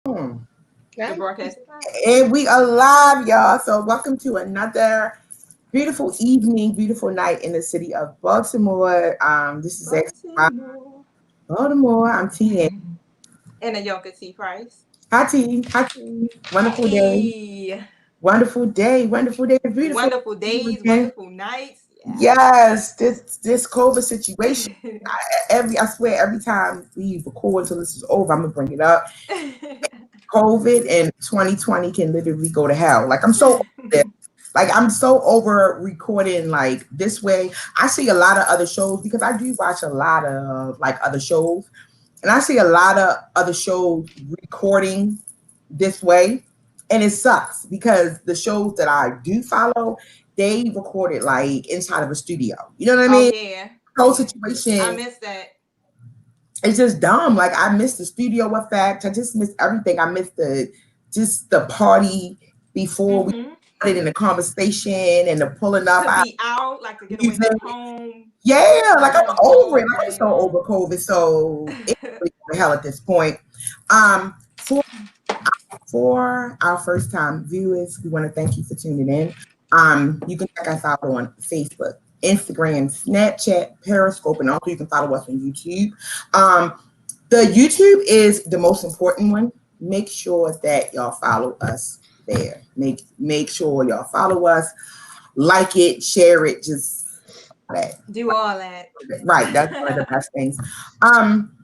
Okay. The broadcast is live. And we are live, y'all. So welcome to another beautiful evening, beautiful night in the city of Baltimore. This is XY Baltimore. Baltimore. I'm T. And a Yonka T Price. Hi T. Hi T. Wonderful day. Hey. Wonderful day. Wonderful day. Beautiful. Wonderful days, Again. wonderful nights. Yes, this COVID situation. Yes. I swear every time we record until this is over, I'm gonna bring it up. COVID and 2020 can literally go to hell. Like I'm so over this. Like I'm so over recording like this way. I see a lot of other shows because I do watch a lot of like other shows, and I see a lot of other shows recording this way, and it sucks because the shows that I do follow, they recorded like inside of a studio. You know what I Oh mean? yeah. Whole Yeah. I situation, miss that. it's just dumb. Like I missed the studio effect. I just missed everything. I missed the party before we Hmm. started in the conversation and the pulling up To our be out, like to get away music. from home, Yeah, like I'm going over it. all Like I'm day so over long. COVID. So it's really going to hell at this point. For our first time viewers, we want to thank you for tuning in. You can check us out on Facebook, Instagram, Snapchat, Periscope, and also you can follow us on YouTube. Um, the YouTube is the most important one. Make sure that y'all follow us there. Make sure y'all follow us, like it, share it, just that. Do all that. Right, that's one of the best things. Um,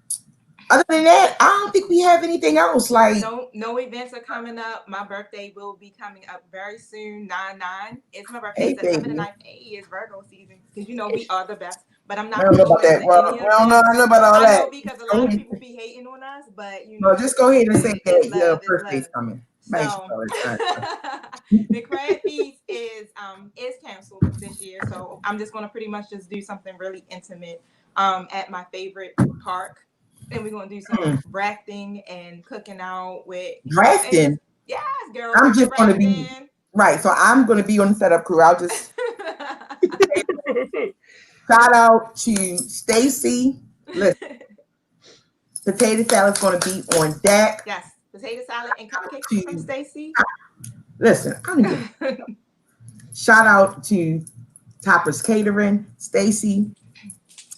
Other than that, I don't think we have anything else. Like, No events are coming up. My birthday will be coming up very soon. 9/9. It's my birthday, hey, September the baby, 9th. Hey, it's Virgo season. Because you know we are the best. But I'm I not don't know about promoting that. to Well, any we of don't know, them. I know about all I that. know because a Go lot of ahead. people be hating on us, but you No, know, just go ahead and say it's that your love, it's birthday's love. coming. Make So sure it's not. the crab feast is canceled this year. So I'm just gonna pretty much just do something really intimate at my favorite park. And we're gonna do some rafting and cooking out with and just Drafting. yes, girl, I'm river just going to be rafting. right. So I'm going to be on the setup crew. I'll just shout out to Stacy. Listen, potato salad's going to be on deck. Yes, potato salad and cupcakes from To Stacy. listen, I don't give. Shout out to Toppers Catering. Stacy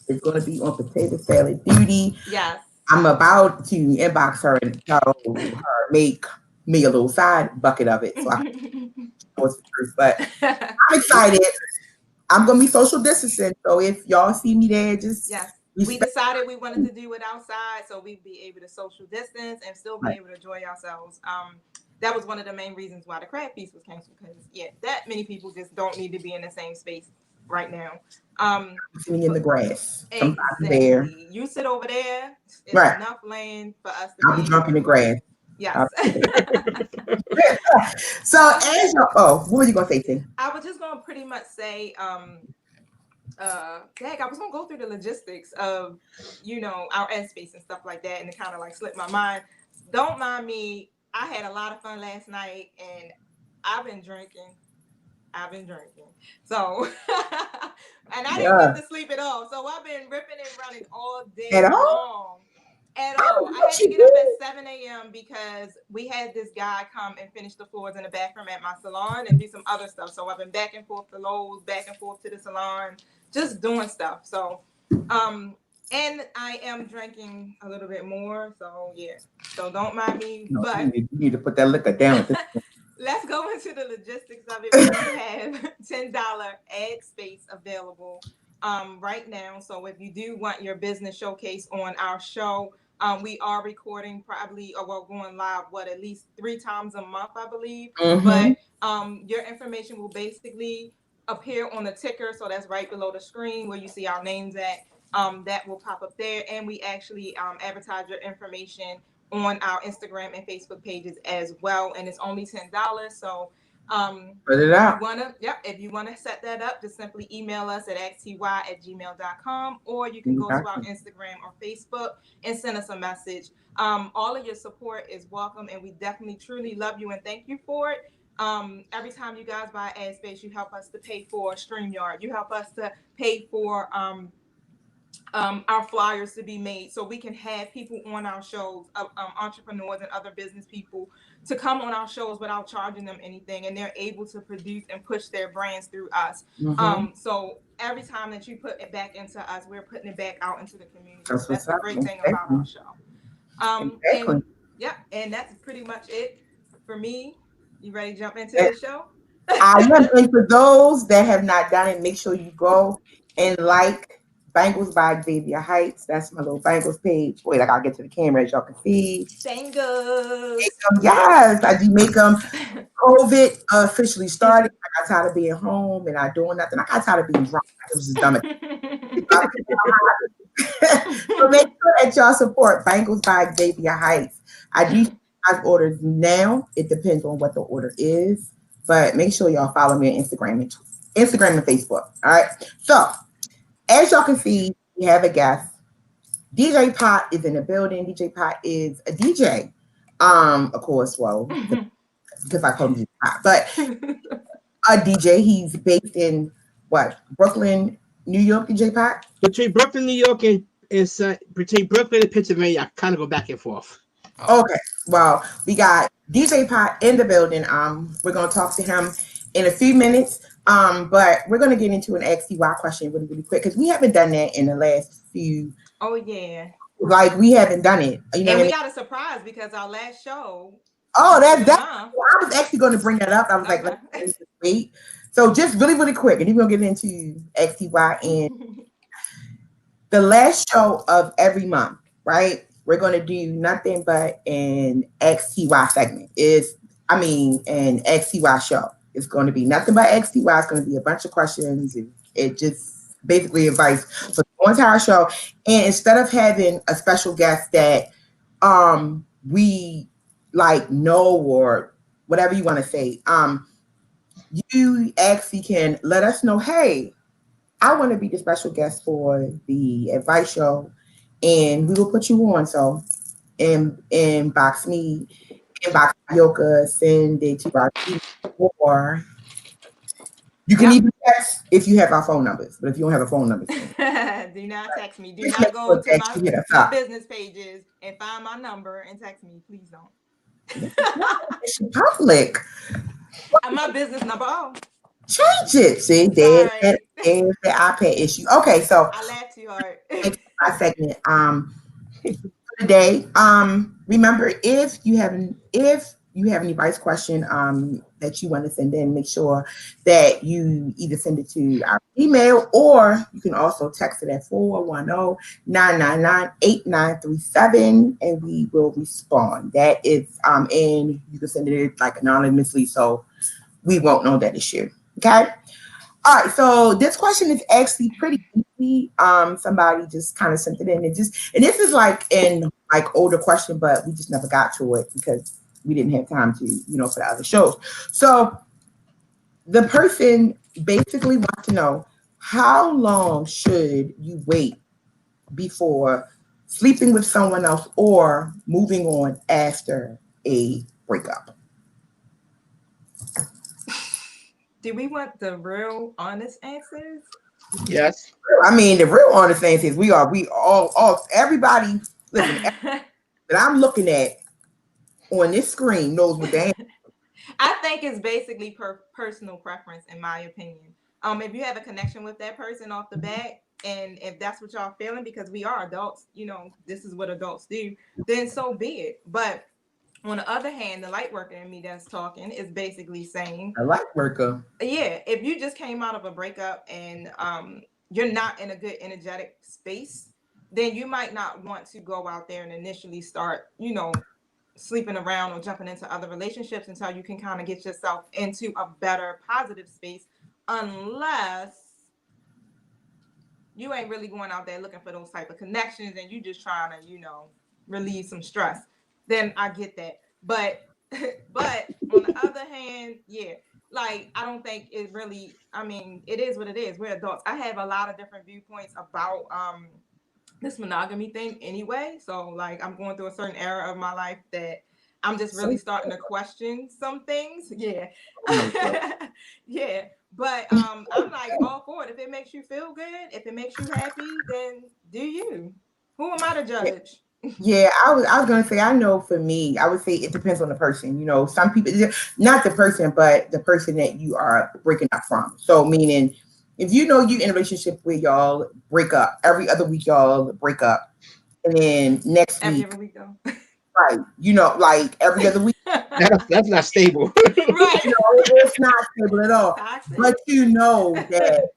is going to be on potato salad duty. Yes. I'm about to inbox her and tell her make me a little side bucket of it so I can know it's the truth. But I'm excited. I'm gonna be social distancing, so if y'all see me there, just Yes. We respect. decided we wanted to do it outside so we'd be able to social distance and still be Right. able to enjoy ourselves. That was one of the main reasons why the crab feast was canceled because yeah, that many people just don't need to be in the same space right now. Sitting in the But grass. Somebody's there. exactly. You sit over there, it's Right. enough land for us to I'll be be able drunk to in the grow. grass. Yes. I'll- so as you what were you gonna say, Tim? I was just gonna pretty much say, I was gonna go through the logistics of, our ad space and stuff like that, and it kind of like slipped my mind. Don't mind me. I had a lot of fun last night, and I've been drinking. I've been drinking. So, and I didn't get Yeah. to sleep at all. So I've been ripping and running all At day all? long. At I all. don't know I had what you to get up at did. 7 a.m. because we had this guy come and finish the floors in the bathroom at my salon and do some other stuff. So I've been back and forth to Lowe's, back and forth to the salon, just doing stuff. So, and I am drinking a little bit more. So, yeah. So don't mind me. No, But you need to put that liquor down. At this point. let's go into the logistics of it. We do have $10 ad space available right now. So if you do want your business showcase on our show, we are recording probably, or well, going live, at least 3 times a month, I believe. Mm-hmm. But your information will basically appear on the ticker. So that's right below the screen where you see our names at. That will pop up there. And we actually advertise your information on our Instagram and Facebook pages as well. And it's only $10. So Put it if you out. wanna, if you wanna set that up, just simply email us at xty@gmail.com, or you can go to our Exactly. Instagram or Facebook and send us a message. All of your support is welcome, and we definitely truly love you and thank you for it. Every time you guys buy ad space, you help us to pay for StreamYard. You help us to pay for our flyers to be made so we can have people on our shows, entrepreneurs and other business people, to come on our shows without charging them anything, and they're able to produce and push their brands through us. So every time that you put it back into us, we're putting it back out into the community. That's That's what's the up. great thing Exactly. about our show. Exactly. And yeah, and that's pretty much it for me. You ready to jump into this show? I am. And for those that have not done it, make sure you go and like Bangles by Xavier Heights. That's my little Bangles page. Wait, I gotta get to the camera as y'all can see. Bangles. Yes, I do make them. COVID officially started. I got tired of being home and not doing nothing. I got tired of being drunk. It was just dumb. So make sure that y'all support Bangles by Xavier Heights. I do have orders now. It depends on what the order is, but make sure y'all follow me on Instagram and Facebook. All right. So as y'all can see, we have a guest. DJ Pot is in the building. DJ Pot is a DJ. Of course, well, because I call him DJ Pot, but a DJ. He's based in what, Brooklyn, New York. DJ Pot. Between Brooklyn, New York, and between Brooklyn and Pennsylvania, I kind of go back and forth. Okay. Well, we got DJ Pot in the building. We're gonna talk to him in a few minutes. But we're gonna get into an XTY question really, really quick because we haven't done that in the last few. Oh yeah. Like we haven't done it. You know, and we what I mean? got a surprise because our last show. Oh, that's that. I was actually going to bring that up. I was like, let's wait. So just really, really quick, and then we're gonna get into XTY and the last show of every month, right? We're going to do nothing but an XTY segment. An XTY show. It's going to be nothing but XTY. It's going to be a bunch of questions. It just basically advice for the entire show. And instead of having a special guest that we like know or whatever you want to say, you actually can let us know, hey, I want to be the special guest for the advice show, and we will put you on. So, inbox me, inbox Yoka, send it to our team, or you can even text if you have our phone numbers. But if you don't have a phone number, do not text me. Do not go to my business pages and find my number and text me. Please don't. It's public. My business number. Oh. Change it. See, there's the iPad issue. Okay, so I laughed too hard. My segment. Today, remember if you have any advice question that you want to send in, make sure that you either send it to our email or you can also text it at 410-999-8937 and we will respond. That is and you can send it like anonymously so we won't know that it's you. Okay. All right. So this question is actually pretty easy. Somebody just kind of sent it in and this is like an older question, but we just never got to it because we didn't have time to, for the other shows. So the person basically wants to know, how long should you wait before sleeping with someone else or moving on after a breakup? Do we want the real honest answers? Yes. I mean, the real honest answer is we all everybody listen that I'm looking at on this screen knows what the answer is. I think it's basically personal preference, in my opinion. If you have a connection with that person off the bat, and if that's what y'all feeling, because we are adults, this is what adults do, then so be it. But on the other hand, the light worker in me that's talking is basically saying, a light worker. Yeah, if you just came out of a breakup and you're not in a good energetic space, then you might not want to go out there and initially start, sleeping around or jumping into other relationships until you can kind of get yourself into a better positive space, unless you ain't really going out there looking for those type of connections and you just trying to, relieve some stress. Then I get that. But on the other hand, yeah, like I don't think it really, it is what it is. We're adults. I have a lot of different viewpoints about this monogamy thing anyway. So like I'm going through a certain era of my life that I'm just really starting to question some things. Yeah. Yeah. But I'm like all for it. If it makes you feel good, if it makes you happy, then do you. Who am I to judge? Yeah, I was gonna say, I know for me, I would say it depends on the person. You know, some people, not the person, but the person that you are breaking up from. So meaning, if you know you in a relationship where y'all break up every other week, y'all break up, and then next Every week, other week though. right? You know, like every other week. That's not stable. Right. You know, it's not stable at all. Toxic. But you know that.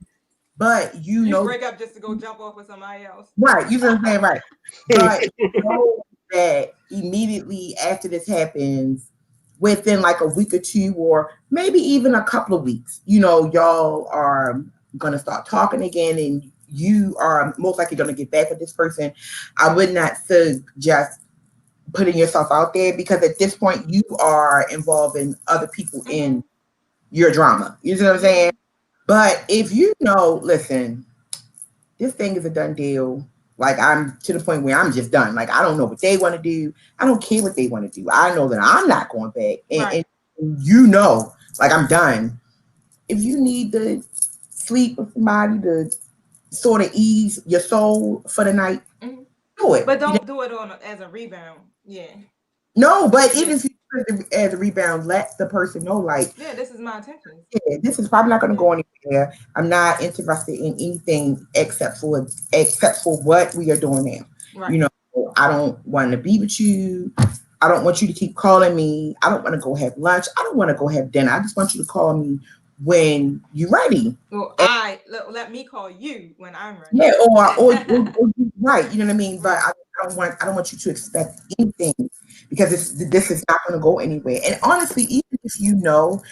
But you You know, break up just to go jump off with somebody else. right? You know what I'm saying, right? But you know that immediately after this happens, within like a week or two, or maybe even a couple of weeks, you know, y'all are gonna start talking again, and you are most likely gonna get back with this person. I would not suggest putting yourself out there, because at this point you are involving other people in your drama. You see what I'm saying? But if you know, listen, this thing is a done deal. Like, I'm to the point where I'm just done. Like, I don't know what they want to do. I don't care what they want to do. I know that I'm not going back. And you know, like, I'm done. If you need to sleep with somebody to sort of ease your soul for the night, do it. But don't do it as a rebound. Yeah. No, but even if you put it as a rebound, let the person know, like, yeah, this is my intention. Yeah, this is probably not going to go anywhere. I'm not interested in anything except for what we are doing now. Right. You know, I don't want to be with you. I don't want you to keep calling me. I don't want to go have lunch. I don't want to go have dinner. I just want you to call me when you're ready. Well, let me call you when I'm ready. Yeah, or right. You know what I mean? But I don't want you to expect anything, because this is not going to go anywhere. And honestly, even if you know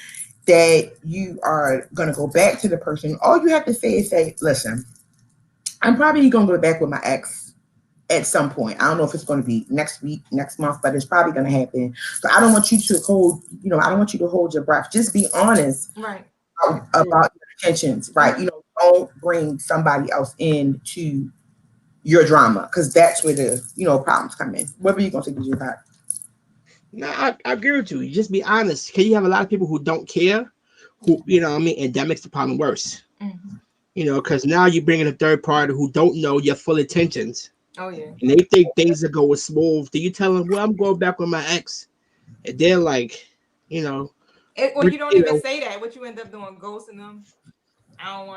that you are going to go back to the person, all you have to say is, listen, I'm probably going to go back with my ex at some point. I don't know if it's going to be next week, next month, but it's probably going to happen. So I don't want you to I don't want you to hold your breath. Just be honest about your intentions, right? You know, don't bring somebody else into your drama, because that's where the, problems come in. What were you going to say, DJ Pat? No, I agree with you. You just be honest. Because you have a lot of people who don't care, who, you know what I mean? And that makes the problem worse. Mm-hmm. You know, because now you bring in a third party who don't know your full intentions. Oh, yeah. And they think things are going smooth. Do you tell them, well, I'm going back with my ex? And they're like, you know. Or you don't even say that. What you end up doing, ghosting them. I don't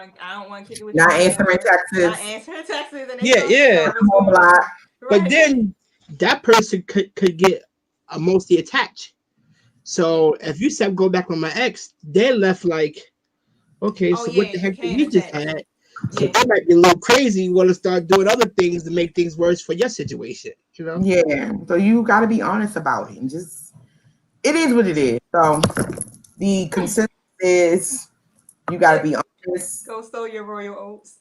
want to kick it with you. Not answering texts. Not answering texts. And Yeah. Right. But then that person could get emotionally attached. So if you said go back with my ex, they're left like, okay, so what the heck did we just had? So they might be a little crazy, want to start doing other things to make things worse for your situation, you know? Yeah. So you got to be honest about it. And just, it is what it is. So the consensus is, you got to be honest. Go sow your royal oats.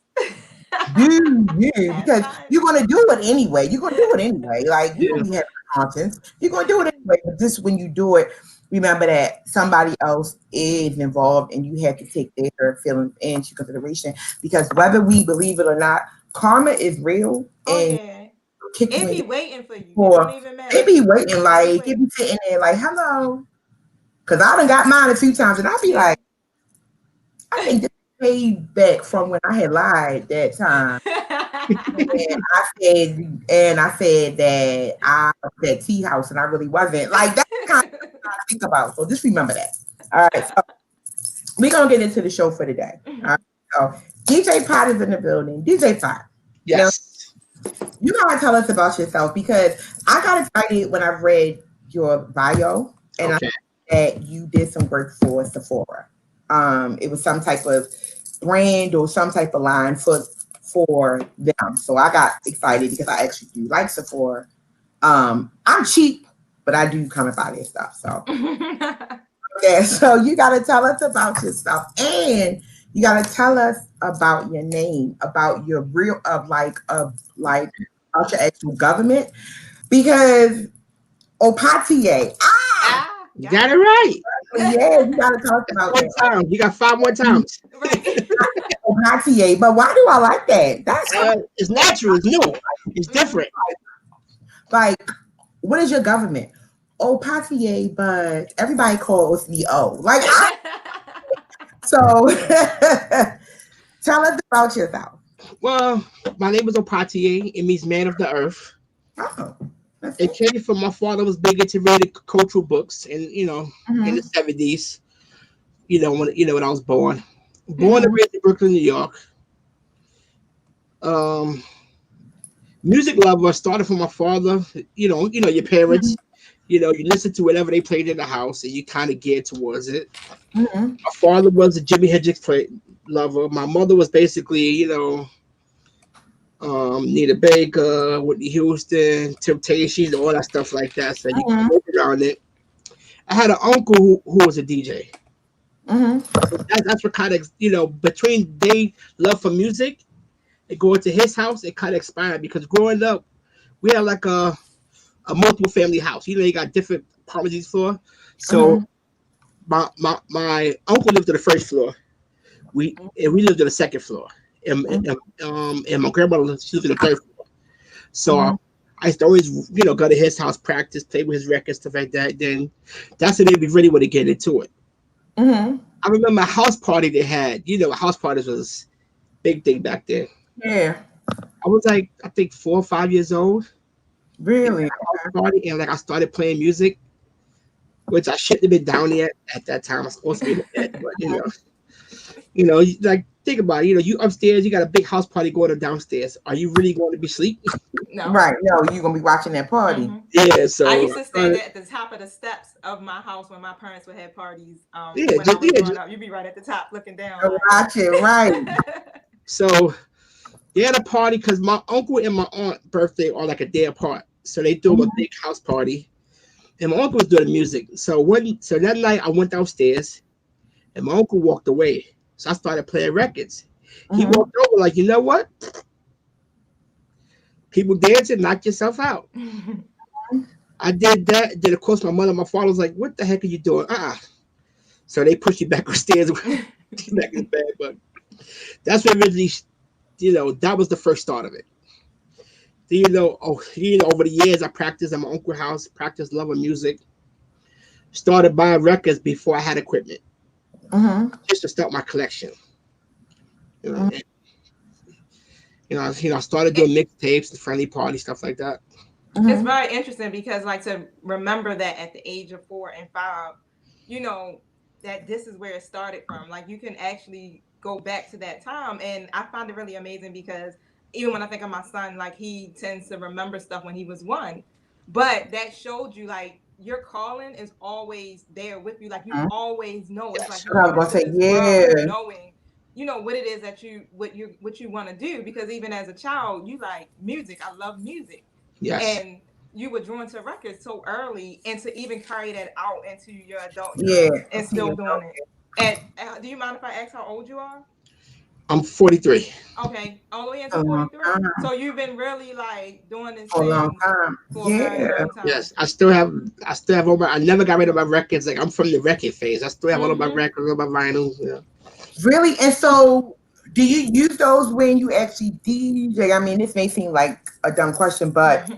Because you're going to do it anyway. You're going to do it anyway. Like, you're going to be having a conscience. You're going to do it anyway. But just when you do it, remember that somebody else is involved, and you have to take their feelings into consideration, because whether we believe it or not, karma is real. And it be waiting for you. It don't even matter. It be waiting, like, it be sitting there like, hello. Because I done got mine a few times, and I'll be like, I think this paid back from when I had lied that time. and I said that I was at tea house and I really wasn't. Like, that's kind of what I think about. So just remember that. All right. So we're gonna get into the show for today. All right. So DJ Pot is in the building. DJ Pot. Yes. You gotta tell us about yourself, because I got excited when I read your bio, and I heard that you did some work for Sephora. It was some type of brand or some type of line for them. So I got excited because I actually do like Sephora. I'm cheap, but I do kind of buy their stuff. So yeah, so you gotta tell us about your stuff, and you gotta tell us about your name, about your real about your actual government, because Opotija. You got it right. Yeah, you gotta talk about one time. You got 5 more times. Opotija, but why do I like that? That's it's natural. It's new. It's different. Like, what is your government? Opotija, but everybody calls me O. Like, so tell us about yourself. Well, my name is Opotija. It means man of the earth. Oh, that's It it. came from my father was big into reading cultural books, and in the Mm-hmm. '70s, when I was born and Mm-hmm. raised in Brooklyn, New York. Um, Music lover started from my father. Your parents. You listen to whatever they played in the house, and you kind of geared towards it. Mm-hmm. My father was a Jimi Hendrix lover. My mother was basically, Nita Baker, Whitney Houston, Temptations, all that stuff like that. So you Mm-hmm. grew up around it. I had an uncle who was a DJ. Mm-hmm. So that's what kind of, between they love for music and going to his house, it kind of expired because growing up, we had like a multiple family house. You got different apartments each floor. So Mm-hmm. my uncle lived on the first floor. We lived on the second floor. And my grandmother she lived on the third floor. So Mm-hmm. I used to always, go to his house, practice, play with his records, stuff like that. Then that's when they really want to get into it. Mm-hmm. I remember a house party they had. House parties was big thing back then. Yeah, I was like, I think 4 or 5 years old. They really. had a house party, and like I started playing music, which I shouldn't have been down yet at that time. I was supposed to be in the bed, but like think about it. You upstairs, you got a big house party going on downstairs. Are you really going to be asleep? No. Right. No, you're gonna be watching that party. Hmm. Yeah. I So used to stand at the top of the steps of my house when my parents would have parties. yeah, When I was growing up, you'd be right at the top looking down. Watch it, right. so they had a party because my uncle and my aunt birthday are like a day apart. So they threw a Mm-hmm. big house party, and my uncle was doing the music. So that night I went downstairs, and my uncle walked away. So I started playing records. He Mm-hmm. walked over like, you know what? People dancing, knock yourself out. I did that. Then of course my mother and my father was like, what the heck are you doing? So they pushed you back upstairs, back in the bed. But that's what really, that was the first start of it. Then, over the years I practiced at my uncle's house, practiced love of music, started buying records before I had equipment, Mm-hmm. just to start my collection. You know, Mm-hmm. and, I started doing mixtapes and friendly party stuff like that. It's Mm-hmm. very interesting because, like, to remember that at the age of 4 and 5, you know, that this is where it started from. Like, you can actually go back to that time. And I find it really amazing because even when I think of my son, like, he tends to remember stuff when he was 1. But that showed you, like, your calling is always there with you. Like, you always know. It's like Yes. you I was come gonna into say, this world yeah. knowing, what it is that what you want to do. Because even as a child, you like music. I love music, Yes. and you were drawn to records so early, and to even carry that out into your adult Yeah. years and See still you. doing it. And do you mind if I ask how old you are? I'm 43. Okay, all the way A into long 43. time. So you've been really like doing this For a long thing time. for a very Yeah. long time. Yes, I still have all my. I never got rid of my records. Like I'm from the record phase. I still have all of my Mm-hmm. records, all my vinyls. Really? And so do you use those when you actually DJ? I mean, this may seem like a dumb question, but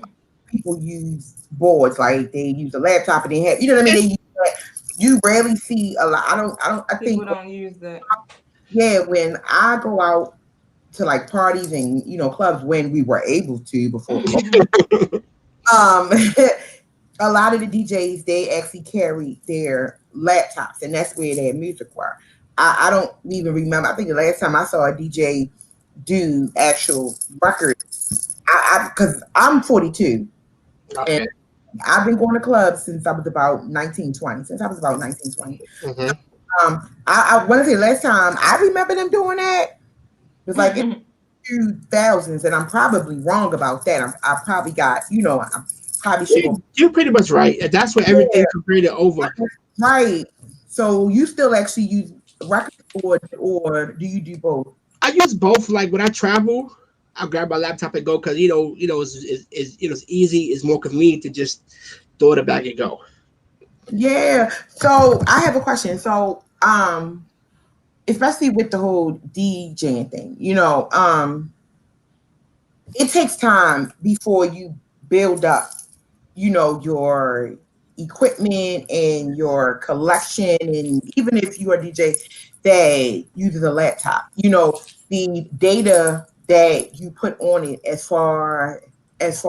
people use boards, like they use a laptop and they have, you know what I mean? They use that. You rarely see a lot. I People think, don't use the. yeah, when I go out to like parties and, clubs when we were able to before, um, a lot of the DJs, they actually carry their laptops and that's where their music were. I don't even remember. I think the last time I saw a DJ do actual records, because I'm 42 and Okay. I've been going to clubs since I was about 1920. Since I was about 1920. Mm-hmm. I want to say last time I remember them doing that was like in the 2000s, and I'm probably wrong about that. I probably got, I probably should go. You're pretty much right. That's where everything converted over. Right. So you still actually use record or do you do both? I use both. Like when I travel, I grab my laptop and go because it's easy. It's more convenient to just throw it in the bag and go. Yeah. So I have a question. So especially with the whole DJing thing, it takes time before you build up, your equipment and your collection, and even if you are a DJ that uses a laptop, the data that you put on it as far as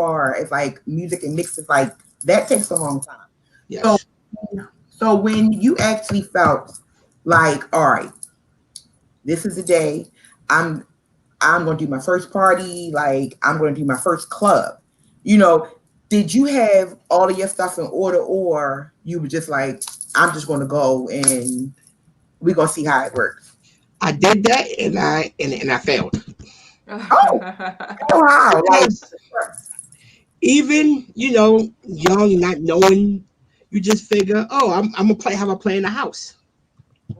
like music and mixes, like that takes a long time. So, Yes. so when you actually felt like, all right, this is the day I'm I'm gonna do my first party, like I'm gonna do my first club. You know, did you have all of your stuff in order, or you were just like, I'm just gonna go and we're gonna see how it works? I did that and I failed. Oh, oh how? Like, Because even young, not knowing, you just figure, oh, I'm gonna play, have a play in the house.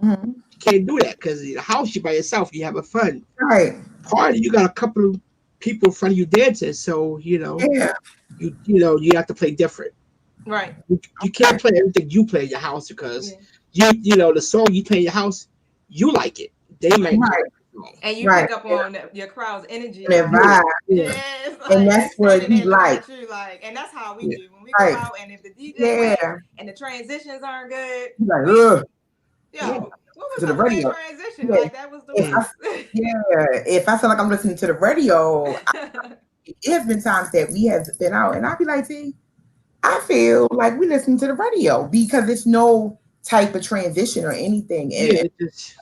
mhm, You can't do that because in the house you by yourself, you have a fun right, party. You got a couple of people in front of you dancing, so yeah, you have to play different. Right. You can't play everything you play in your house because Yeah. the song you play in your house, you like it. They might Right. not right, like the song. And you right. pick up on your crowd's energy, And that like, Yeah, vibe, yeah, yes, and like they that's what standing we there looking like. at you, like, and that's how we yeah. do when we go Right, out. And if the DJ whack yeah. and the transitions aren't good, You're like, we ugh, Yeah. yo, what was to the up with that radio. transition? Yeah. Like that was the If Mm. I, yeah, if I feel like I'm listening to the radio, it's been times that we have been out, and I'll be like, see, I feel like we listen to the radio because it's no type of transition or anything. Yeah, And it just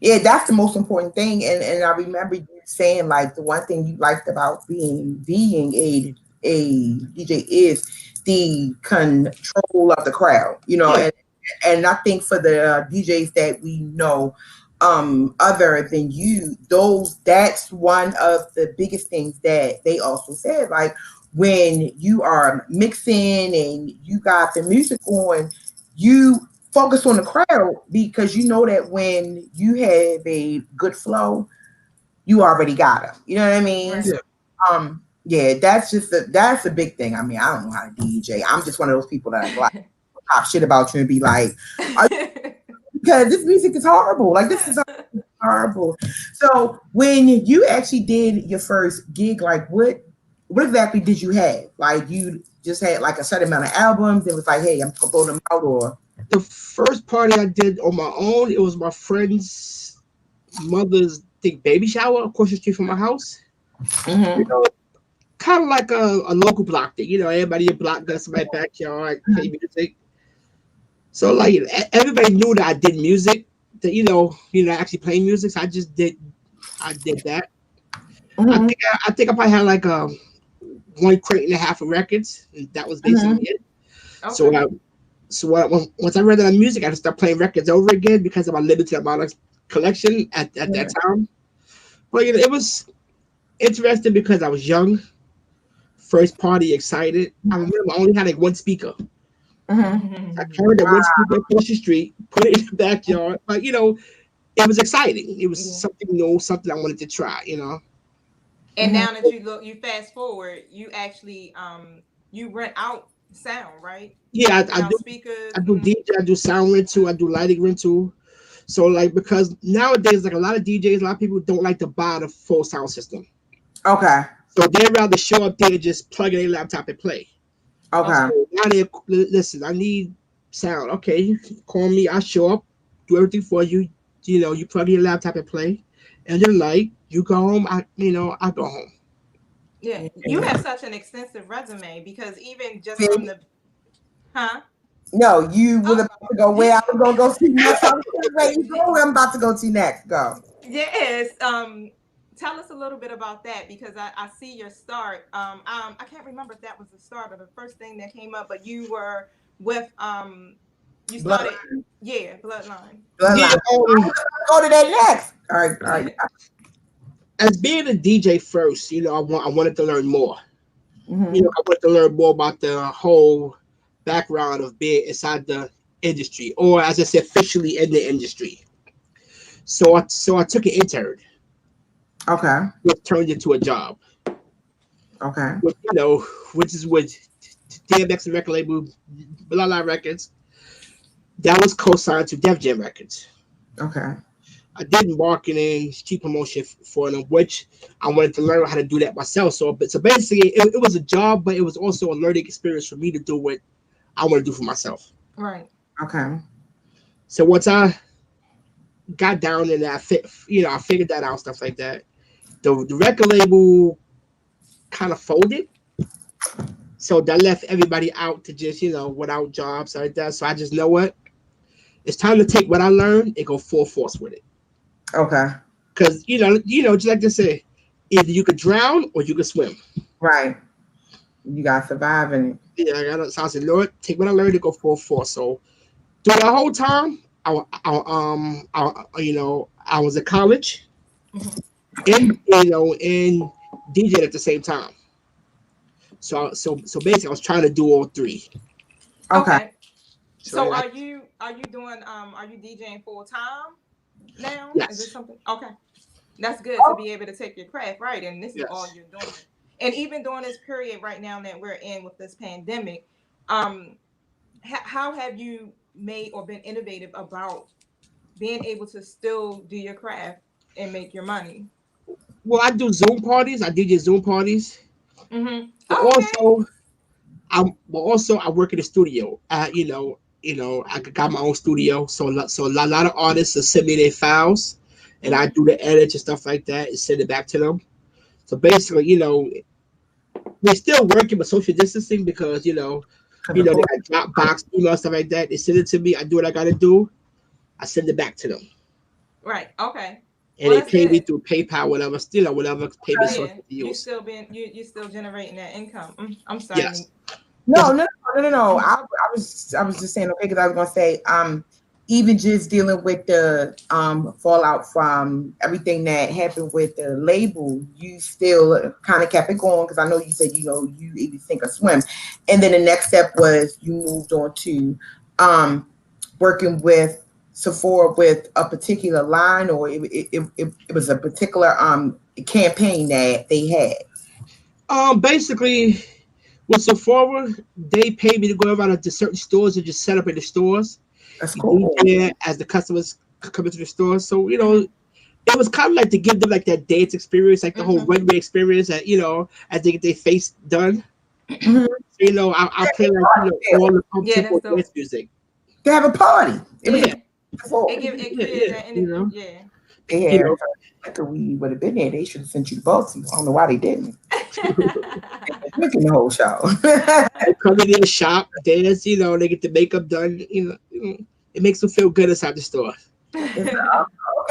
yeah, that's the most important thing. And I remember you saying like the one thing you liked about being a DJ is the control of the crowd, yeah, and I think for the DJs that we know, other than you, that's one of the biggest things that they also said. Like when you are mixing and you got the music on, you focus on the crowd because you know that when you have a good flow, you already got them. You know what I mean? right. So, yeah. yeah, that's a big thing. I mean, I don't know how to DJ. I'm just one of those people that like talk shit about you and be like, because this music is horrible. Like this is horrible. So when you actually did your first gig, like what exactly did you have? Like you just had like a certain amount of albums. It was like, hey, I'm gonna throw them out, or The first party I did on my own, it was my friend's mother's baby shower across the street from my house. You mm-hmm, know, kind of like a local block thing. Everybody in block got somebody backyard play music. So like everybody knew that I did music. That actually playing music. So I did that. mm-hmm, I think I probably had like one crate and a half of records. And that was basically mm-hmm, it. So Okay. once I read out of music, I had to start playing records over again because of my limited amount of collection at that time. But it was interesting because I was young, first party, excited. I remember I only had like one speaker. mm-hmm. I carried that one speaker across the street, put it in the backyard. But it was exciting. It was Yeah. something new, something I wanted to try. And now that you fast forward, you actually you rent out sound, right? Yeah, You I, rent I out do. speakers. I do Hmm. DJ, I do sound rental, I do lighting rental. So like because nowadays like a lot of DJs, a lot of people don't like to buy the full sound system. Okay, So they'd rather show up there and just plug in a laptop and play. okay, Okay. So now they listen. I need sound. Okay, you can call me. I show up, do everything for you. You plug in your laptop and play, and then like you go home. I go home. Yeah, you have such an extensive resume because even just from see, the huh? no, you was Oh, about to go where I was gonna go to next. I was gonna wait, you go where I'm about to go to next. Go. yes. Tell us a little bit about that because I see your start. I can't remember if that was the start or the first thing that came up, but you were with you Bloodline. started, yeah, Bloodline. Yeah. Bloodline. Go to that next. All right. As being a DJ first, I wanted to learn more. Mm-hmm. I wanted to learn more about the whole background of being inside the industry, or as I said, officially in the industry. So I took an intern, Okay. which turned into a job. Okay. Which, which is with DMX and record label, Blah Blah Records. That was co-signed to Def Jam Records. Okay. I did marketing, street promotion for them, which I wanted to learn how to do that myself. So basically, it was a job, but it was also a learning experience for me to do what I want to do for myself. Right. Okay. So once I got down in that, I figured that out, stuff like that. The record label kind of folded, so that left everybody out to just without jobs like that. So I just know what, it's time to take what I learned and go full force with it. Okay. Because just like they say, either you could drown or you could swim. Right. You got to survive in it. Yeah, so I said, Lord, take what I learned and go full force. So through the whole time, I was at college, and and DJ at the same time. So basically, I was trying to do all three. Okay. So are you DJing full time now? Yes. Is this something? Okay. That's good to be able to take your craft, right? And this is all you're doing. And even during this period right now that we're in with this pandemic, how have you made or been innovative about being able to still do your craft and make your money? Well, I do Zoom parties. I DJ Zoom parties. Mm-hmm. But also I work in the studio. I got my own studio, so a lot of artists will send me their files, and I do the edits and stuff like that and send it back to them. So basically, we're still working with social distancing because they got Dropbox, stuff like that. They send it to me. I do what I got to do. I send it back to them. Right. Okay. And they pay me through PayPal, whatever payment source they use. You still generating that income. I'm sorry. Yes. No. I was just saying okay because I was gonna say even just dealing with the fallout from everything that happened with the label, you still kind of kept it going because I know you said you either sink or swim, and then the next step was you moved on to working with Sephora with a particular line, or it was a particular campaign that they had. Basically, with Sephora, they pay me to go around to certain stores and just set up in the stores. That's cool. Yeah, as the customers come into the store, so it was kind of like to give them like that dance experience, like the whole runway experience, that as they get their face done. So, I play like all the up-tempo dance music. They have a party. It created that energy. After we would have been there, they should have sent you to Baltimore. I don't know why they didn't. Drinking the whole show. They come in the shop, dance, they get the makeup done, it makes them feel good inside the store.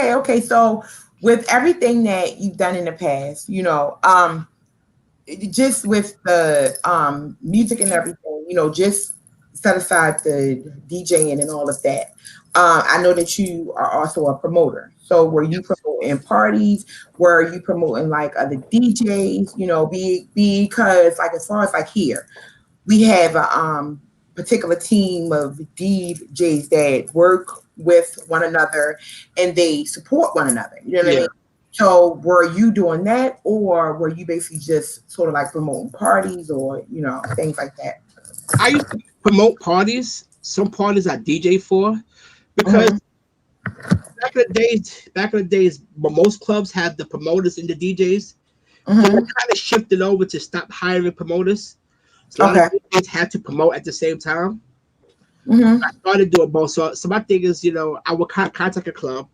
Okay. So with everything that you've done in the past, just with the music and everything, just set aside the DJing and all of that. I know that you are also a promoter. So were you promoting parties? Were you promoting like other DJs? Because like as far as like here, we have a particular team of DJs that work with one another and they support one another. You know what I mean? So were you doing that, or were you basically just sort of like promoting parties or things like that? I used to promote parties. Some parties I DJ for, because back in the days, most clubs had the promoters and the DJs. They kind of shifted over to stop hiring promoters. So a lot of DJs had to promote at the same time. I started doing both. So my thing is, I will contact a club.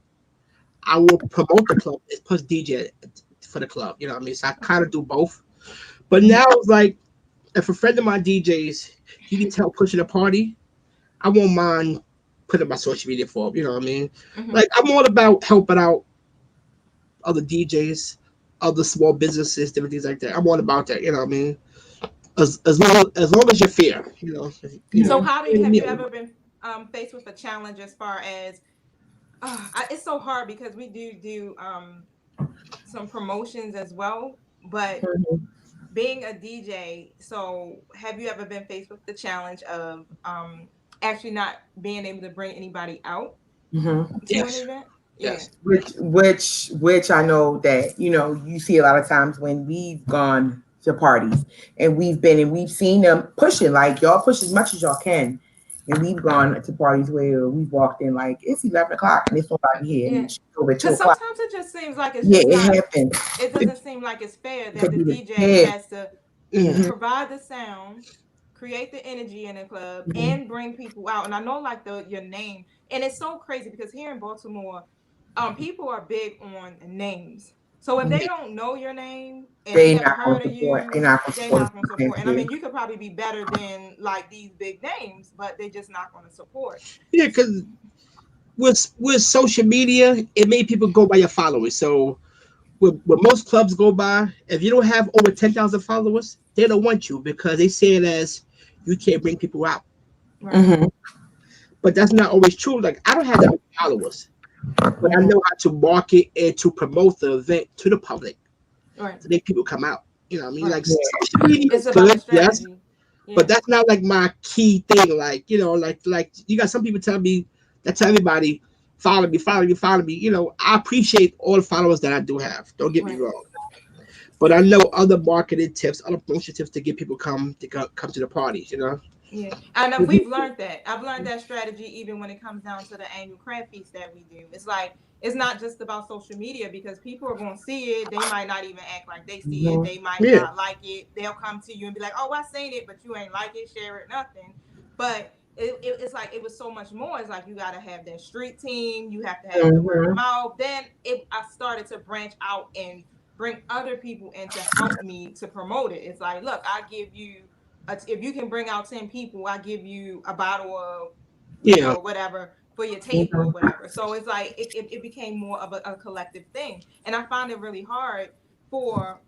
I will promote the club plus DJ for the club. You know what I mean? So I kind of do both. But now it's like, if a friend of my DJs, you can tell pushing a party, I won't mind putting my social media for him. You know what I mean? Like, I'm all about helping out other DJs, other small businesses, different things like that. I'm all about that. You know what I mean? As long as you're fair, So have you ever been faced with a challenge as far as it's so hard because we do some promotions as well, but being a DJ, so have you ever been faced with the challenge of actually not being able to bring anybody out to an event? Yes. Which I know that you see a lot of times when we've gone to parties and we've seen them pushing, like y'all push as much as y'all can, and we've gone to parties where we've walked in like it's 11 o'clock and there's nobody here. Because sometimes it just seems like it's it happens. It doesn't seem like it's fair that the DJ has to provide the sound, create the energy in the club, and bring people out. And I know like your name, and it's so crazy because here in Baltimore, people are big on names. So if they don't know your name and they never heard of you, they're not going to support. And I mean, you could probably be better than like these big names, but they just not going to support. Yeah, because with social media, it made people go by your followers. So when most clubs go by, if you don't have over 10,000 followers, they don't want you because they say it as you can't bring people out. Right. But that's not always true. Like I don't have that many followers, but I know how to market and to promote the event to the public, right, to make people come out. You know what I mean? Right. Like social media it's is about good, yes, strategy. Yeah. but that's not like my key thing. Like like you got some people tell me that tell everybody follow me, follow me, follow me. You know, I appreciate all the followers that I do have. Don't get me Right. wrong. But I know other marketing tips, other promotion tips to get people come to the parties. You know. Yeah, and we've learned that. I've learned that strategy even when it comes down to the annual craft feast that we do. It's like it's not just about social media because people are going to see it. They might not even act like they see it. They might Yeah. not like it. They'll come to you and be like, "Oh, I seen it, but you ain't like it, share it, nothing." But it's like it was so much more. It's like you got to have that street team. You have to have the word of mouth. Then I started to branch out and bring other people in to help me to promote it. It's like, look, I give you. If you can bring out 10 people, I give you a bottle of liquor or whatever for your table or whatever. So it's like it became more of a collective thing, and I find it really hard for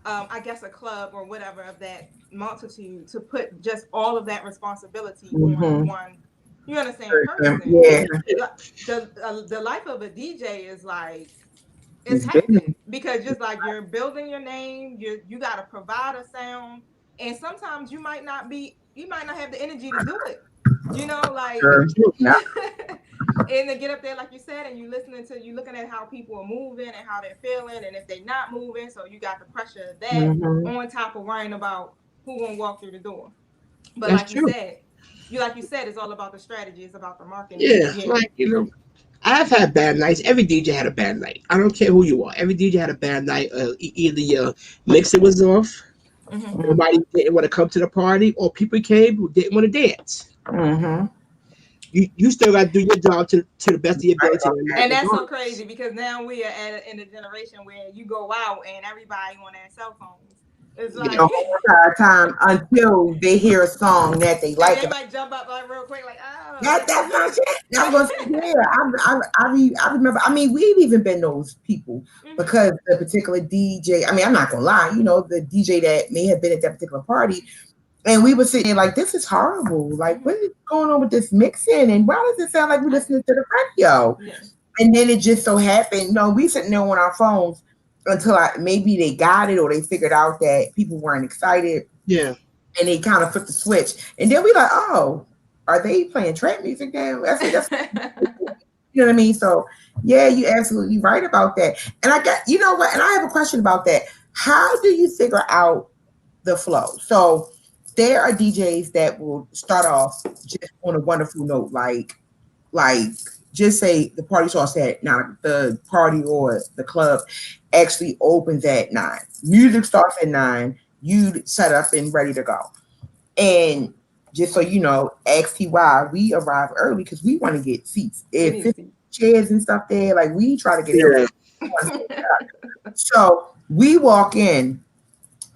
I guess a club or whatever of that multitude to put just all of that responsibility on one. You understand? Person. Yeah. The life of a DJ is like it's hectic because just like you're building your name, you got to provide a sound, and sometimes you might not have the energy to do it. You know, like and to get up there, like you said, and you looking at how people are moving and how they're feeling, and if they're not moving, so you got the pressure of that on top of worrying about who gonna walk through the door. But That's like true. you said, it's all about the strategy. It's about the marketing. Yeah, like I've had bad nights. Every DJ had a bad night. I don't care who you are. Every DJ had a bad night. Either your mixer was off, nobody didn't want to come to the party, or people came who didn't want to dance. You still got to do your job to the best of your ability. And that's so crazy because now we are in a generation where you go out and everybody on their cell phones. It's like the whole entire time until they hear a song that they like. They might jump up like real quick, like that's my shit. I was I remember. I mean, we've even been those people because the particular DJ. I mean, I'm not gonna lie. You know, the DJ that may have been at that particular party, and we were sitting there like, "This is horrible. Like, what is going on with this mixing? And why does it sound like we're listening to the radio?" Yes. And then it just so happened. No, we sitting there on our phones until maybe they got it or they figured out that people weren't excited. Yeah. And they kind of flipped the switch. And then we like, oh, are they playing trap music now? That's you know what I mean? So yeah, you're absolutely right about that. And you know what? And I have a question about that. How do you figure out the flow? So there are DJs that will start off just on a wonderful note, like just say the party starts at 9, the party or the club actually opens at 9. Music starts at 9. You set up and ready to go. And just so you know, XTY, we arrive early because we want to get seats. If chairs and stuff there, like we try to get everything. So we walk in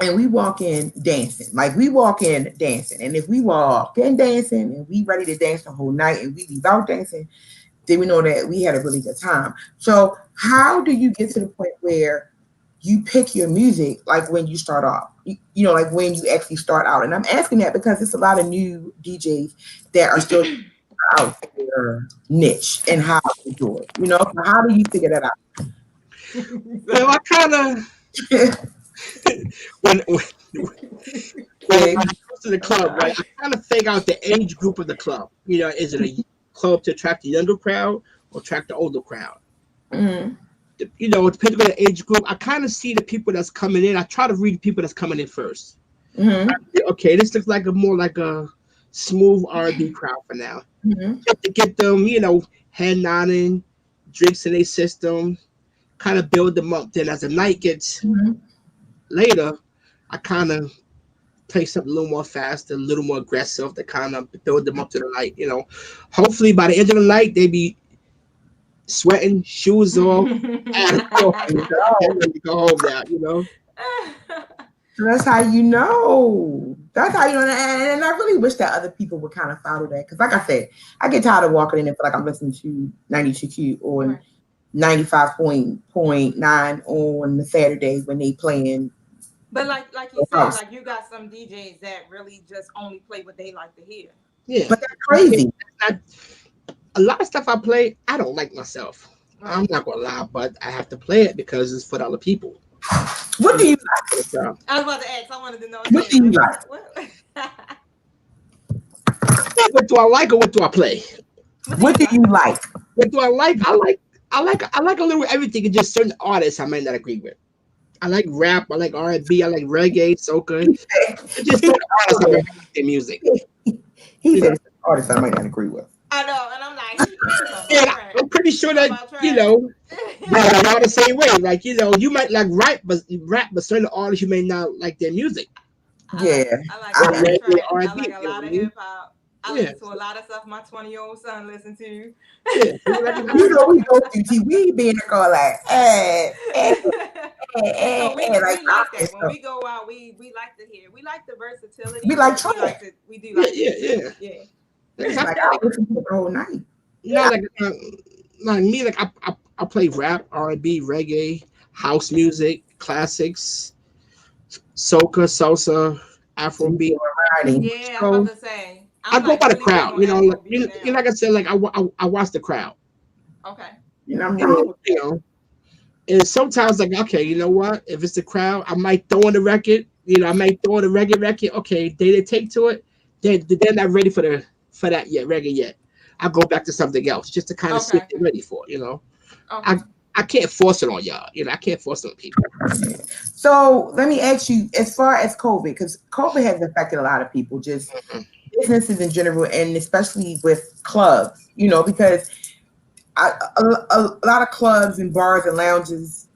and we walk in dancing. Like we walk in dancing. And if we walk in dancing and we ready to dance the whole night and we leave out dancing, then we know that we had a really good time. So how do you get to the point where you pick your music, like when you start off, you know, like when you actually start out? And I'm asking that because it's a lot of new DJs that are still out their niche and how to do it. You know, so how do you figure that out? Well, I kind of when it comes to the club, right? I kind of figure out the age group of the club. You know, is it a club to attract the younger crowd or attract the older crowd? You know, depending on the age group, I kind of see the people that's coming in. I try to read the people that's coming in first. Okay, this looks like more like a smooth R&B crowd for now. Just to get them, you know, head nodding, drinks in their system, kind of build them up. Then as the night gets later, I kind of play something a little more faster, a little more aggressive to kind of build them up to the night. Hopefully by the end of the night they be sweating, shoes off, and ready to go home now. That's how you know. That's how you know. And I really wish that other people would kind of follow that. Because like I said, I get tired of walking in and feel like I'm listening to 92Q or 95.9 on the Saturdays when they playing. But like you said, like you got some DJs that really just only play what they like to hear. Yeah. But that's crazy. A lot of stuff I play, I don't like myself. Right. I'm not going to lie, but I have to play it because it's for the other people. What do you like? I was about to ask. I wanted to know. What do you like? What do I like or what do I play? What do you like? What do I like? I like a little everything. It's just certain artists I might not agree with. I like rap. I like R&B. I like reggae, soca. It's just certain artists I like their music. He said artists I might not agree with. I know, and I'm like, I'm pretty sure that we're all the same way. Like you might like rap, but certain artists you may not like their music. Yeah, I like a lot of hip hop. I listen to a lot of stuff my 20-year-old son listens to. Yeah. We go through TV being a girl like, we like that. When we go out, we like to hear. We like the versatility. We like trance. We do like yeah. Like I listen to it the whole night. Yeah, like me, like I play rap, R&B, reggae, house music, classics, soca, salsa, Afrobeat. Yeah, I'm about to say. I go by the crowd, like I said, like I watch the crowd. Okay. And sometimes like, okay, you know what? If it's the crowd, I might throw in the record. I might throw in the reggae record. Okay, they take to it. They're not ready for that reggae yet. I'll go back to something else just to kind of see what they're ready for. Okay. I can't force it on y'all. I can't force it on people. So let me ask you, as far as COVID, because COVID has affected a lot of people, just businesses in general, and especially with clubs, because a lot of clubs and bars and lounges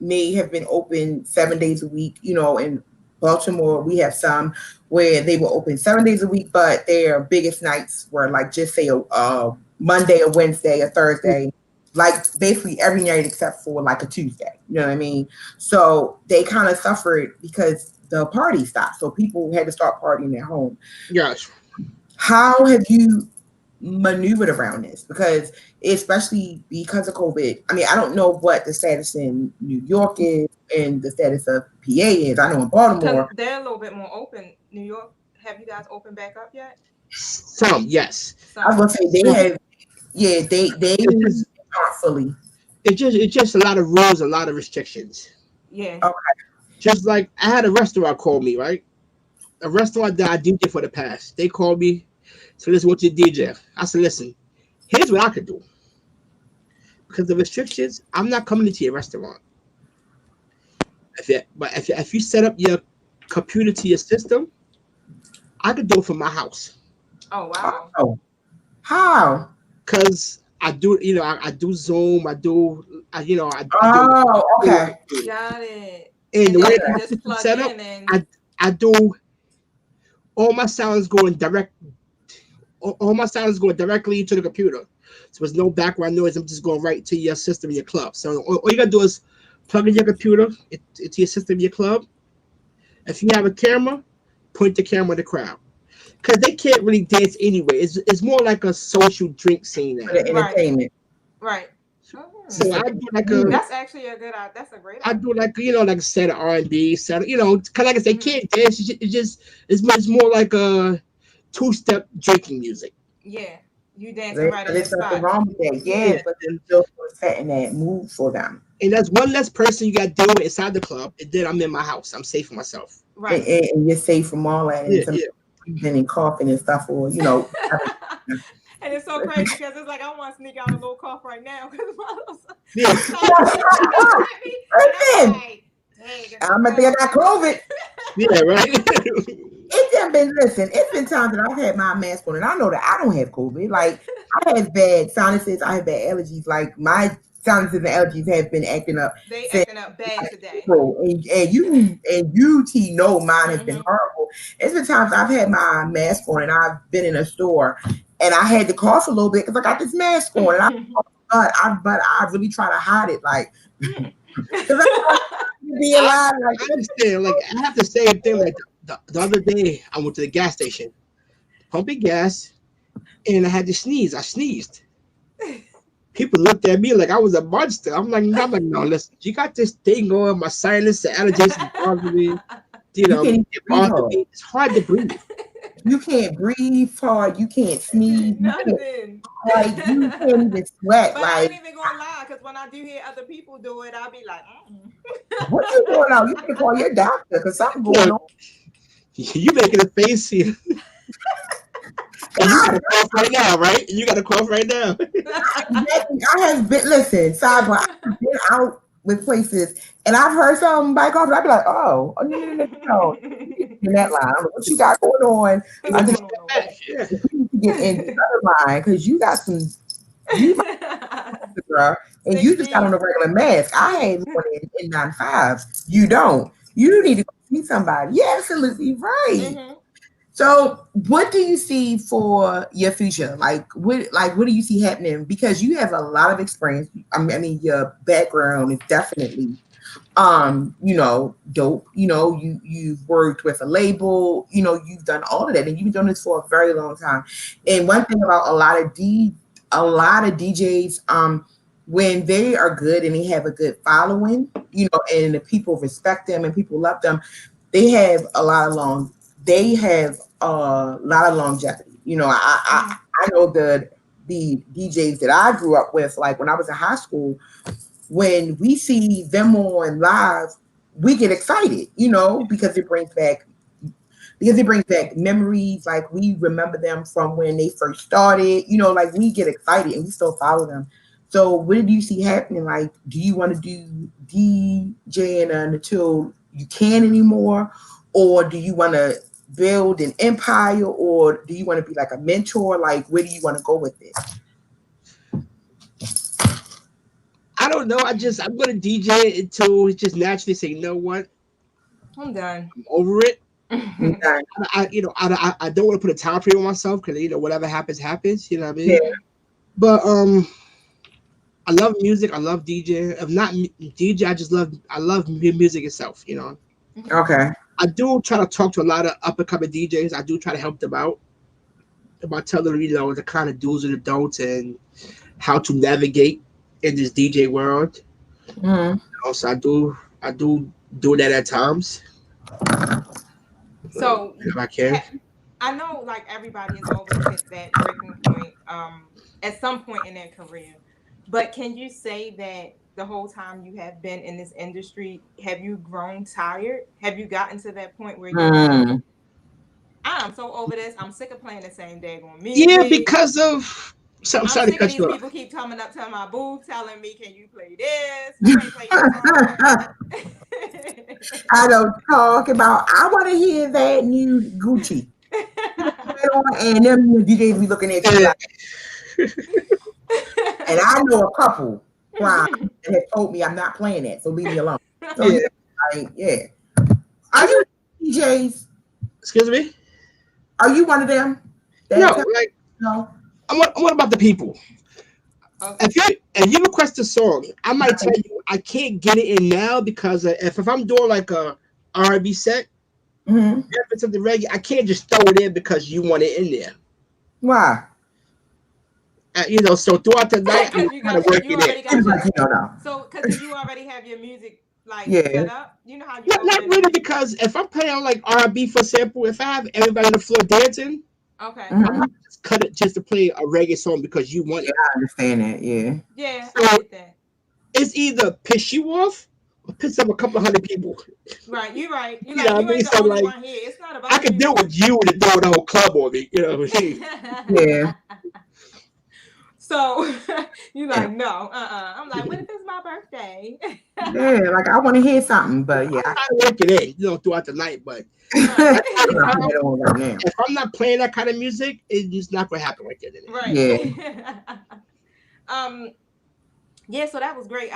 may have been open 7 days a week. In Baltimore, we have some where they were open 7 days a week, but their biggest nights were like just say a Monday, a Wednesday, a Thursday, like basically every night except for like a Tuesday. You know what I mean? So they kind of suffered because the party stopped. So people had to start partying at home. Yes. How have you maneuvered around this? Because especially because of COVID, I mean, I don't know what the status in New York is and the status of PA is. I know in Baltimore they're a little bit more open. New York, have you guys opened back up yet? Some, yes. I was gonna say they have. Yeah, they aren't fully. It's just a lot of rules, a lot of restrictions. Yeah. Okay. Just like I had a restaurant call me, right? A restaurant that I DJ for the past. They called me. So listen, what's your DJ? I said, listen, here's what I could do. Because the restrictions, I'm not coming into your restaurant. If you set up your computer to your system, I could do it from my house. Oh wow! Oh, how? Because I do, I do Zoom. I do. Okay. Got it. And the way I set up, I do. All my sounds going direct. All my sound is going directly to the computer. So there's no background noise. I'm just going right to your system, your club. So all you got to do is plug in your computer into your system, your club. If you have a camera, point the camera at the crowd. Because they can't really dance anyway. It's more like a social drink scene. For the entertainment. Right. So I do like that's actually a good. That's a great. I do like like a set of R&B, set of, because like I said, they can't dance. It's much more like a two-step drinking music. Yeah, you dancing right in the spot. There's nothing wrong with that. Yeah, but they're still setting that mood for them. And that's one less person you got to deal with inside the club. And then I'm in my house. I'm safe for myself. Right. And you're safe from all that. And coughing and stuff, or And it's so crazy because it's like I want to sneak out a little cough right now. I'm gonna think I got COVID. Yeah, right. It's been times that I've had my mask on, and I know that I don't have COVID. Like I have bad sinuses, I have bad allergies. Like my sinuses and allergies have been acting up. They acting up bad today. And you T know mine has been horrible. It's been times I've had my mask on and I've been in a store and I had to cough a little bit because I got this mask on and but I really try to hide it, like because I be alive. Like, I understand. Like I have the same thing. Like the other day, I went to the gas station, pumping gas, and I had to sneeze. I sneezed. People looked at me like I was a monster. I'm like, no, listen, you got this thing going, my sinus, and allergies bother me. You know, it's hard to breathe. You can't breathe hard. You can't sneeze. Nothing. Like you can't even sweat. But like, I ain't even gonna lie, because when I do hear other people do it, I'll be like, what you doing now? You can call your doctor because something going on. You making a face here. And you got a cough right now, right? You got a cough right now. I have been, listen, sidebar, I've been out with places and I've heard somebody cough and I'd be like, no. In that line, what you got going on? I just get in the other line because you got some, and you just got on a regular mask. I had one in 95. You don't. You need to see somebody. Yeah, absolutely right. So, what do you see for your future? Like, what do you see happening? Because you have a lot of experience. I mean, your background is definitely, dope. You've worked with a label. You've done all of that, and you've been doing this for a very long time. And one thing about a lot of DJs, when they are good and they have a good following, and the people respect them and people love them, they have a lot of longevity. I know the DJs that I grew up with, like when I was in high school, when we see them on live, we get excited, because it brings back memories. Like we remember them from when they first started, like we get excited and we still follow them. So what do you see happening? Like, do you want to do DJing until you can't anymore? Or do you want to build an empire, or do you want to be like a mentor? Like, where do you want to go with this? I don't know. I'm going to DJ until it just naturally say, you know what? I'm done. I'm over it. I don't want to put a time frame on myself because, whatever happens. You know what I mean? Yeah. But I love music. I love DJ. If not DJ, I love music itself, Okay. I do try to talk to a lot of up and coming DJs. I do try to help them out about telling them, the kind of do's and the don'ts and how to navigate in this DJ world. Also, I do that at times. So if I can. I know, like, everybody has always hit that breaking point at some point in their career. But can you say that the whole time you have been in this industry, have you grown tired? Have you gotten to that point where you're like, I'm so over this. I'm sick of playing the same daggone music. Yeah, because of... So I'm sorry to cut you off. People keep coming up to my booth telling me, can you play this? You ain't play this song. I don't talk about, I want to hear that new Gucci. And them DJs be looking at you like, and I know a couple that have told me I'm not playing that, so leave me alone. So yeah. Are you DJs? Excuse me? Are you one of them? No. I'm what about the people? Okay. If you request a song, I might tell you I can't get it in now because if I'm doing like a R&B set, if it's something reggae, I can't just throw it in because you want it in there. Why? So throughout the night, I'm kind of working it. So, because you already have your music set up, you know how you. Not really, because if I'm playing on like R&B, for example, if I have everybody on the floor dancing, okay, I'm not just cut it just to play a reggae song because you want it. I understand that. Yeah. Yeah, so I get that. It's either piss you off or piss up a couple hundred people. Right, you're right. You know ain't the only one here. It's not about. I can deal with you to throw the whole club on me. You know what I mean? Yeah. So you're like, no, I'm like, what if it's my birthday? Yeah, like I want to hear something, but yeah, I work it in, throughout the night. But if I'm not playing that kind of music, it's just not gonna happen like that. Right. Yeah. Yeah, so that was great.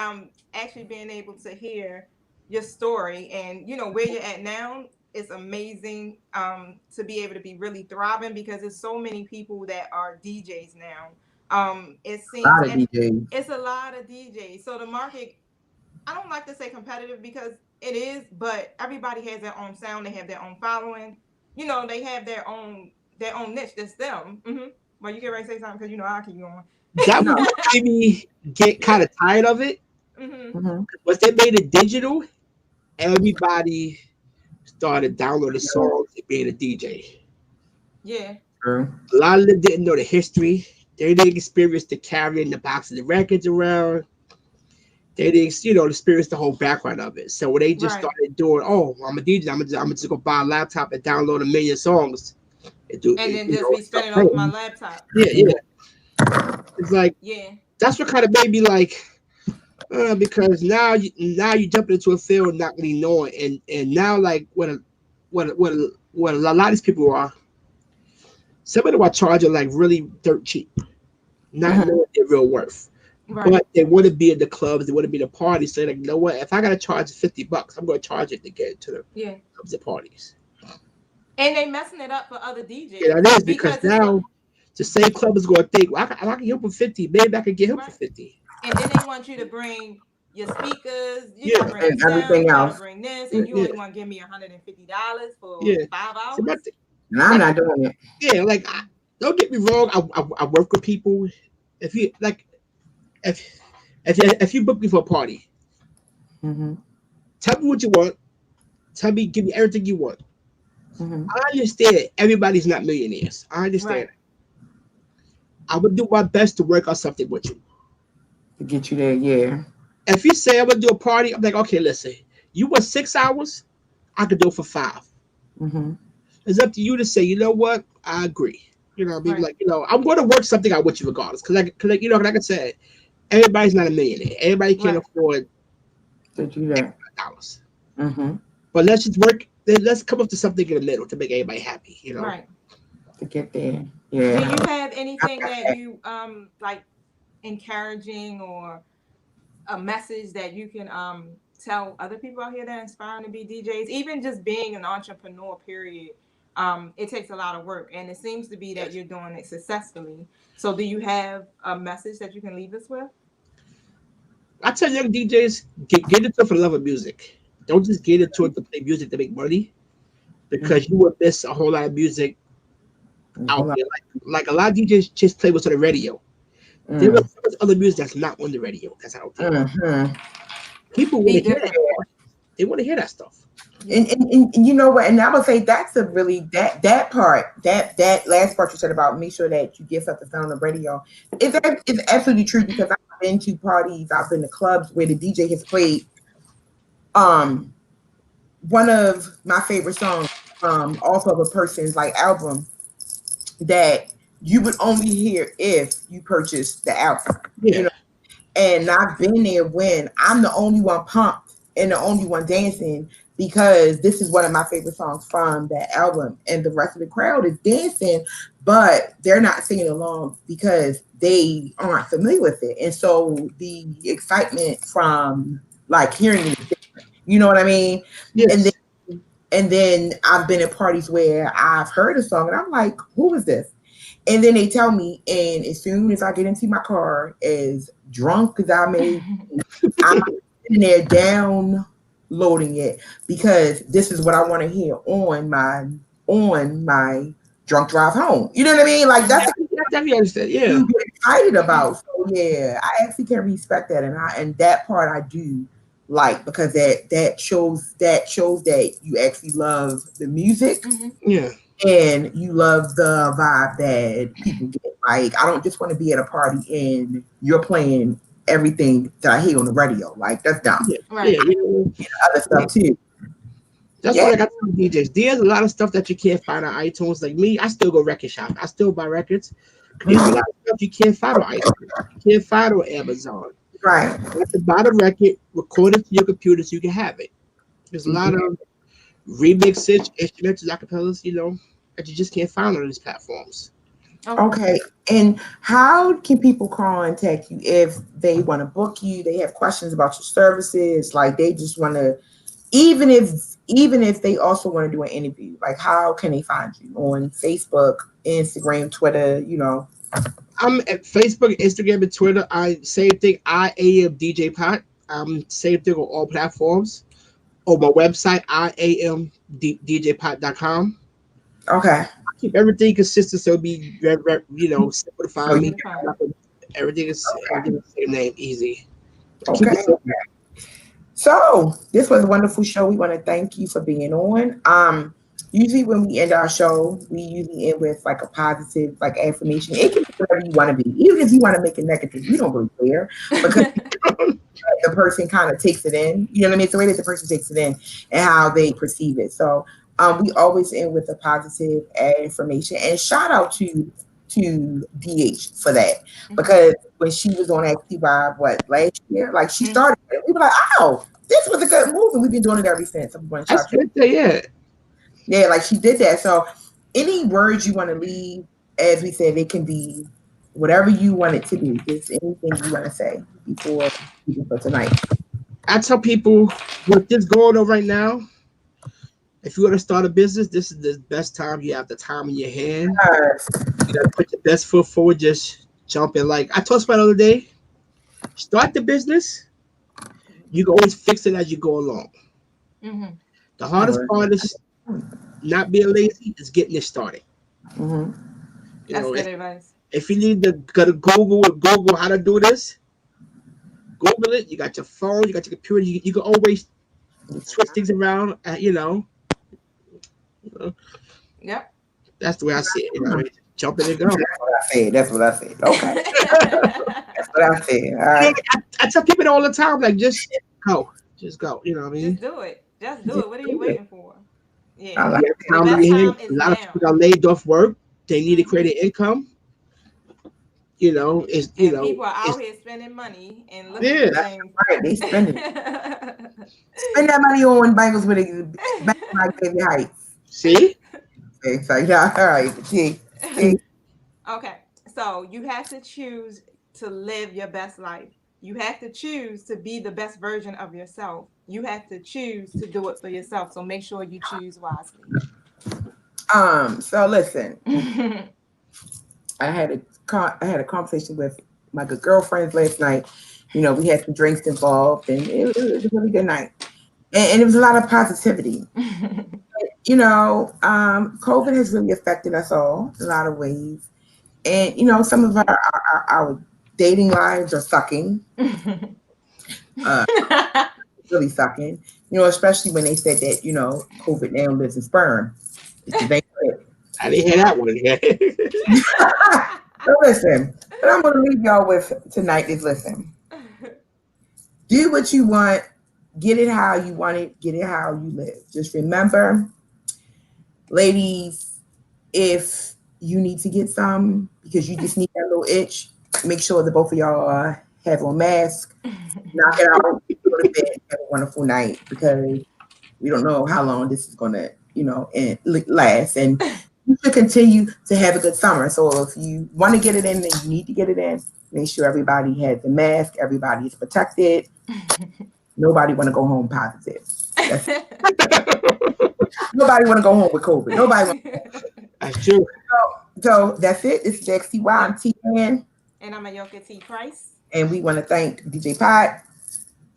Actually being able to hear your story and where you're at now. It's amazing to be able to be really thriving because there's so many people that are DJs now. It A seems, lot of and DJs. it's a lot of DJs. So the market, I don't like to say competitive because it is, but everybody has their own sound. They have their own following. They have their own niche. That's them. Well, you get ready to say something because I'll keep going. That No. would made me get kind of tired of it. Mm-hmm. Once they made it digital, everybody started downloading songs and being a DJ. Yeah. True. A lot of them didn't know the history. They didn't experience the carrying the box of the records around. They didn't, experience the whole background of it. So when they just Right. started doing, oh, I'm a DJ, I'm just gonna buy a laptop and download a million songs and do, And then you just know, be start spinning off my playing. laptop. Yeah, yeah. It's like Yeah. that's what kind of made me like, because now you jump into a field not really knowing, and now like what a lot of these people are, some of them are charging like really dirt cheap, not Mm-hmm. knowing their real worth. Right. But they want to be in the clubs, they want to be in the parties. So like, you know what? If I gotta charge $50, I'm gonna charge it to get into the Yeah. clubs and parties. And they messing it up for other Yeah, DJs that is because because it's like now the same club is gonna think, well, I can get him for 50. Maybe I can get him for right. 50. And then they want you to bring your speakers, you gotta Yeah, bring your And sound, everything you gotta else. bring this, yeah, and you yeah, only want to give me $150 for yeah. 5 hours. So my, And I'm my not doing it. yeah, like don't get me wrong. I work with people. If you like, if if you book me for a party, Mm-hmm. tell me what you want. Tell me, give me everything you want. Mm-hmm. I understand everybody's not millionaires. I understand. Right. I would do my best to work out something with you. To get you there, yeah. If you say I'm gonna do a party, I'm like, okay, listen. You want 6 hours? I could do it for 5. Mm-hmm. It's up to you to say, you know what? I agree. You know what I mean? Right. Like, I'm going to work something out with you regardless. Like I said, everybody's not a millionaire. Everybody can't Right. afford To do that. dollars. Mm-hmm. But let's just work. Let's come up to something in the middle to make everybody happy. Right. To get there. Do Yeah. you have I anything got that that. you like encouraging or a message that you can tell other people out here that are inspiring to be DJs, even just being an entrepreneur, period. It takes a lot of work and it seems to be that Yes. you're doing it successfully. So do you have a message that you can leave us with? I tell young DJs, get into it for the love of music. Don't just get into it to play music to make money because Mm-hmm. you will miss a whole lot of music out Hold on. there. Like a lot of DJs just play what's on the radio. There was Mm. so much other music that's not on the radio that's out there. Mm-hmm. People want Be to hear that. different. They want to hear that stuff. Yeah. And you know what? And I would say that's a really that part that last part you said about make sure that you get something on the radio is absolutely true because I've been to parties, I've been to clubs where the DJ has played um one of my favorite songs off of a person's like album that you would only hear if you purchased the album. You Yeah. know, and I've been there when I'm the only one pumped and the only one dancing because this is one of my favorite songs from that album. And the rest of the crowd is dancing, but they're not singing along because they aren't familiar with it. And so the excitement from like hearing it is different. You know what I mean? And then Yes. I've been at parties where I've heard a song and I'm like, who is this? And then they tell me, and as soon as I get into my car, as drunk as I may, I'm sitting there downloading it because this is what I want to hear on my drunk drive home. You know what I mean? Like that's I definitely understand. Yeah. you get excited about. So yeah, I actually can respect that, and that part I do like because that shows that you actually love the music Hmm. Yeah. and you love the vibe that people get. Like, I don't just want to be at a party and you're playing everything that I hear on the radio. Like, that's dumb. Yeah. Right. Yeah. Other stuff too. That's Yeah. what I got to DJs. There's a lot of stuff that you can't find on iTunes. Like me, I still go record shop. I still buy records. There's a lot of stuff you can't find on iTunes. You can't find on Amazon. Right. You have to buy the record, record it to your computer so you can have it. There's a lot Mhm. of remixes, instrumentals, acapellas, that you just can't find on these platforms. Okay. And how can people contact you if they want to book you? They have questions about your services, like they just want to, even if they also want to do an interview, like how can they find you on Facebook, Instagram, Twitter? I'm at Facebook, Instagram, and Twitter. Same thing. I am DJ Pot. Same thing on all platforms. On my website, iamdjpot.com. Okay. I keep everything consistent, so it'll be simple to find me. Everything is the same name, easy. Okay. So this was a wonderful show. We want to thank you for being on. Usually when we end our show, we usually end with like a positive, like affirmation. It can be whatever you want to be. Even if you want to make it negative, we don't really care because the person kind of takes it in. You know what I mean? It's the way that the person takes it in and how they perceive it. So we always end with a positive affirmation. And shout out to DH for that. Because when she was on XTY, last year, like she started it, we were like, oh, this was a good move. And we've been doing it ever since. That's good. Yeah. Yeah, like she did that. So any words you want to leave, as we said, it can be whatever you want it to be. Just anything you want to say before tonight. I tell people with this going on right now, if you want to start a business, this is the best time. You have the time in your hand. You gotta put your best foot forward. Just jump in. Like I told somebody the other day, start the business. You can always fix it as you go along. Mm-hmm. The hardest part is not being lazy. Is getting it started. Mm-hmm. That's good advice. If you need to go to Google how to do this, Google it. You got your phone. You got your computer. You can always switch things around. Yep. That's the way I see it. Jump in and go. That's what I said. Okay. That's what I said. All right. I tell people all the time, like, just go. Just go. You know what I mean? Just do it. What are you waiting for? Yeah. A lot of people got laid off work. They need to create an income. People are out here spending money and looking for things. Right, they spend it. Spend that money on bangles with a back like baby height. See? It's like, all right. See. Okay, so you have to choose to live your best life. You have to choose to be the best version of yourself. You have to choose to do it for yourself. So make sure you choose wisely. So listen, I had a conversation with my good girlfriends last night. We had some drinks involved, and it was a really good night. And it was a lot of positivity. COVID has really affected us all in a lot of ways. And, some of our dating lives are sucking. Really sucking. Especially when they said that, COVID now lives in sperm. I didn't hear that one yet. So listen, what I'm going to leave y'all with tonight is listen. Do what you want. Get it how you want it. Get it how you live. Just remember, ladies, if you need to get some because you just need that little itch, make sure that both of y'all have on masks. Knock it out. Go to bed. Have a wonderful night because we don't know how long this is going to, last. And you should continue to have a good summer. So if you want to get it in, then you need to get it in. Make sure everybody has the mask. Everybody is protected. Nobody want to go home positive. Nobody want to go home with COVID. Nobody. That's true. So that's it. This is XTY. I'm T-Man. And I'm Ayoka T. Price. And we want to thank DJ Pot.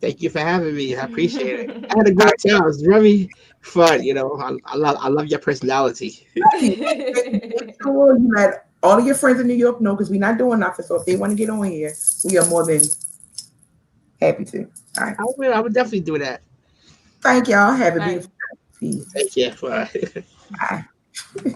Thank you for having me. I appreciate it. I had a great time. It was very fun. I love your personality. Cool. You let all of your friends in New York know because we're not doing nothing. So if they want to get on here, we are more than happy to. All right. I would definitely do that. Thank y'all. Have a beautiful night. Thank you. Bye. Bye.